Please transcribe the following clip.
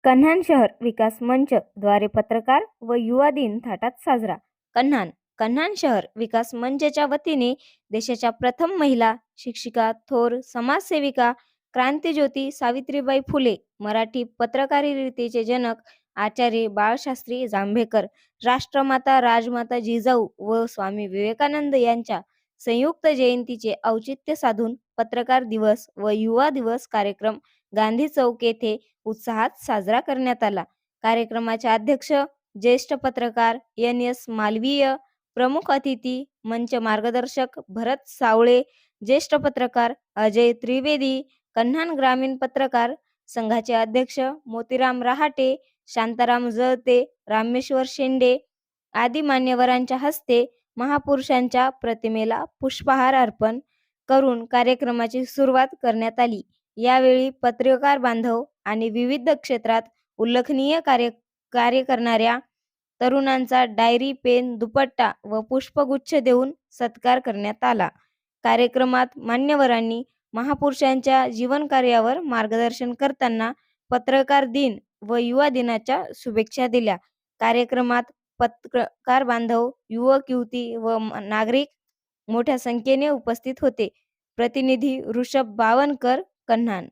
कन्हान शहर विकास मंच द्वारे पत्रकार व युवा दिन थाटात साजरा. कन्हान शहर विकास मंचच्या वतीने देशाच्या प्रथम महिला शिक्षिका, थोर समाजसेविका, क्रांतीज्योती सावित्रीबाई फुले, मराठी पत्रकारितेचे जनक आचार्य बाळशास्त्री जांभेकर, राष्ट्रमाता राजमाता जिजाऊ व स्वामी विवेकानंद यांच्या संयुक्त जयंतीचे औचित्य साधून पत्रकार दिवस व युवा दिवस कार्यक्रम गांधी चौक येथे उत्साहात साजरा करण्यात आला. कार्यक्रमाचे अध्यक्ष ज्येष्ठ पत्रकार एन. एस. मालवीय, प्रमुख अतिथी मंच मार्गदर्शक भरत सावळे, ज्येष्ठ पत्रकार अजय त्रिवेदी, कन्हान ग्रामीण पत्रकार संघाचे अध्यक्ष मोतीराम रहाटे, शांताराम जळते, रामेश्वर शेंडे आदी मान्यवरांच्या हस्ते महापुरुषांच्या प्रतिमेला पुष्पहार अर्पण करून कार्यक्रमाची सुरुवात करण्यात आली. यावेळी पत्रकार बांधव आणि विविध क्षेत्रात उल्लेखनीय कार्य करणाऱ्या तरुणांचा डायरी, पेन, दुपट्टा व पुष्पगुच्छ देऊन सत्कार करण्यात आला. कार्यक्रमात मान्यवरांनी महापुरुषांच्या जीवनकार्यावर मार्गदर्शन करताना पत्रकार दिन व युवा दिनाच्या शुभेच्छा दिल्या. कार्यक्रमात पत्रकार बांधव, युवक, युवती व नागरिक मोठ्या संख्येने उपस्थित होते. प्रतिनिधी ऋषभ बावनकर, कन्हान.